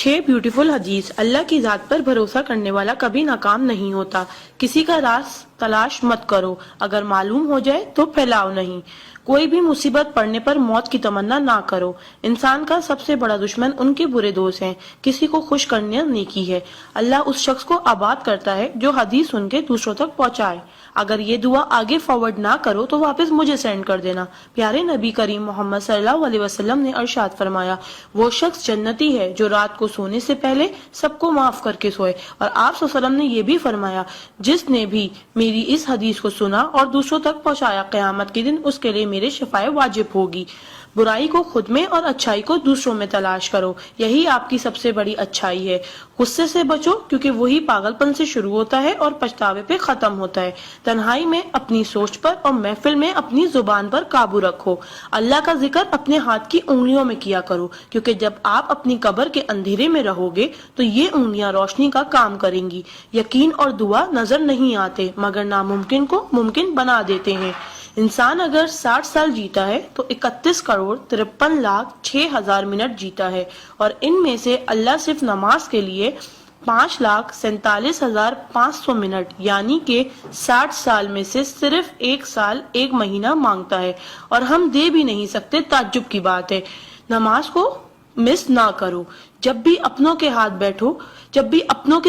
6 beautiful हदीस। अल्लाह की ज़ात पर भरोसा करने वाला कभी नाकाम नहीं होता। किसी का राज तलाश मत करो, अगर मालूम हो जाए तो फैलाओ नहीं। कोई भी मुसीबत पड़ने पर मौत की तमन्ना ना करो। इंसान का सबसे बड़ा दुश्मन उनके बुरे दोस्त हैं। किसी को खुश करना नेकी है। अल्लाह उस शख्स को आबाद करता है जो हदीस सुन के दूसरों तक पहुंचाए। अगर ये दुआ आगे फॉरवर्ड ना करो तो वापस मुझे सेंड कर देना। प्यारे नबी करीम मोहम्मद सल्लल्लाहु अलैहि वसल्लम ने इरशाद फरमाया, वो शख्स जन्नती है जो रात को सोने से पहले सबको माफ करके सोए। और आप सल्लल्लाहु अलैहि वसल्लम ने ये भी फरमाया, जिसने भी मेरी इस हदीस को सुना और दूसरों तक पहुंचाया, क़यामत के दिन उसके लिए मेरे शफाए वाजिब होगी। बुराई को खुद में और अच्छाई को दूसरों में तलाश करो, यही आपकी सबसे बड़ी अच्छाई है। गुस्से से बचो, क्योंकि वही पागलपन से शुरू होता है और पछतावे पे खत्म होता है। तन्हाई में अपनी सोच पर और महफिल में अपनी जुबान पर काबू रखो। अल्लाह का जिक्र अपने हाथ की उंगलियों में किया करो, क्योंकि जब आप अपनी कब्र के अंधेरे में रहोगे तो ये उंगलियां रोशनी का काम करेंगी। यकीन और दुआ नजर नहीं आते, मगर नामुमकिन को मुमकिन बना देते हैं। इंसान अगर 60 साल जीता है तो 31,53,06,000 मिनट जीता है, और इनमें से अल्लाह सिर्फ नमाज के लिए 5,47,500 मिनट यानी कि 60 साल में से सिर्फ 1 साल 1 महीना मांगता है, और हम दे भी नहीं सकते। ताज्जुब की बात है। नमाज को मिस ना करो। जब भी अपनों के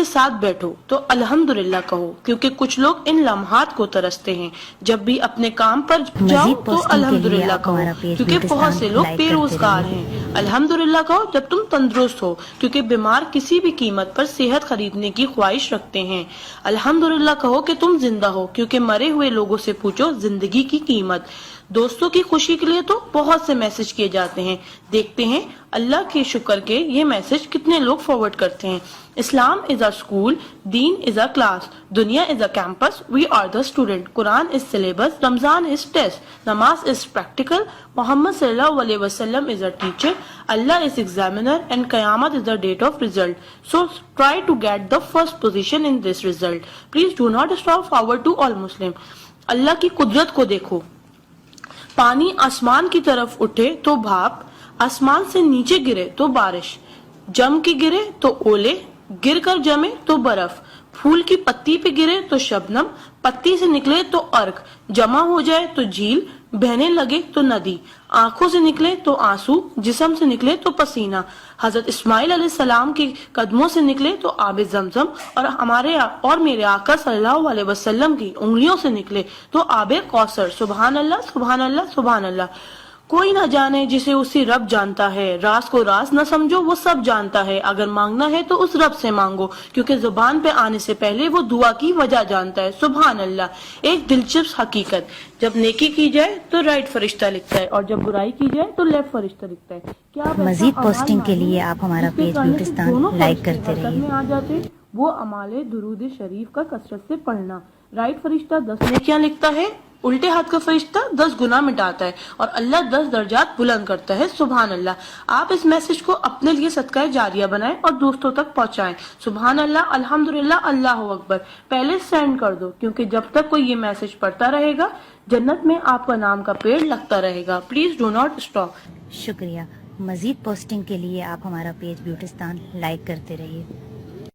साथ बैठो तो अल्हम्दुलिल्लाह कहो, क्योंकि कुछ लोग इन लम्हात को तरसते हैं। जब भी अपने काम पर जाओ तो अल्हम्दुलिल्लाह कहो, क्योंकि बहुत से लोग बेरोजगार हैं। अल्हम्दुलिल्लाह कहो जब तुम तंदुरुस्त हो, क्योंकि बीमार किसी भी कीमत पर सेहत खरीदने की ख्वाहिश रखते हैं। अल्हम्दुलिल्लाह कहो कि तुम जिंदा हो, क्योंकि मरे हुए लोगों से पूछो जिंदगी की कीमत। दोस्तों की खुशी के लिए तो बहुत से मैसेज किए जाते हैं। देखते हैं अल्लाह के शुक्र के ये मैसेज कितने लोग फॉरवर्ड करते हैं। इस्लाम इज अ स्कूल, दीन इज अ क्लास, दुनिया is a campus, we are the student, कुरान इज सिलेबस, रमजान इज टेस्ट, नमाज इज प्रैक्टिकल, मोहम्मद सल्लल्लाहु अलैहि वसल्लम इज अ टीचर, अल्लाह इज एग्जामिनर, एंड कयामत is the date of result. So try to get the first position in this result. Please do not stop forward to all Muslim. अल्लाह की कुदरत को देखो। पानी आसमान की तरफ उठे तो भाप, आसमान से नीचे गिरे तो बारिश, जम के गिरे तो ओले, गिर कर जमे तो बर्फ, फूल की पत्ती पे गिरे तो शबनम, पत्ती से निकले तो अर्क, जमा हो जाए तो झील, बहने लगे तो नदी, आंखों से निकले तो आंसू, जिस्म से निकले तो पसीना, हजरत इस्माइल अलैहिस्सलाम के कदमों से निकले तो आबे जमजम, और हमारे और मेरे आका सल्लल्लाहु अलैहि वसल्लम की उंगलियों से निकले तो आबे कौसर। सुभान अल्लाह, सुभान अल्लाह, सुभान अल्लाह। कोई ना जाने जिसे उसी रब जानता है। राज को राज न समझो, वो सब जानता है। अगर मांगना है तो उस रब से मांगो, क्योंकि जुबान पे आने से पहले वो दुआ की वजह जानता है। सुभान अल्लाह। एक दिलचस्प हकीकत, जब नेकी की जाए तो राइट फरिश्ता लिखता है, और जब बुराई की जाए तो लेफ्ट फरिश्ता लिखता है। क्या मजीद पोस्टिंग के लिए आप हमारा पेज ब्यूटिस्तान लाइक करते रहिए। आ जाते वो अमाले दुरूद शरीफ का कसरत से पढ़ना। राइट फरिश्ता 10 नेकियां लिखता है, उल्टे हाथ का फरिश्ता 10 गुनाह मिटाता है, और अल्लाह 10 दर्जात बुलंद करता है। सुभान अल्लाह। आप इस मैसेज को अपने लिए सदका जारिया बनाएं और दोस्तों तक पहुंचाएं। सुभान अल्लाह, अल्हम्दुलिल्लाह, अल्लाहु अकबर। पहले सेंड कर दो, क्योंकि जब तक कोई ये मैसेज पढ़ता रहेगा जन्नत में आपका नाम का पेड़ लगता रहेगा। Please do not stop. शुक्रिया। मजीद पोस्टिंग के लिए आप हमारा पेज ब्यूटिस्तान लाइक करते रहिए।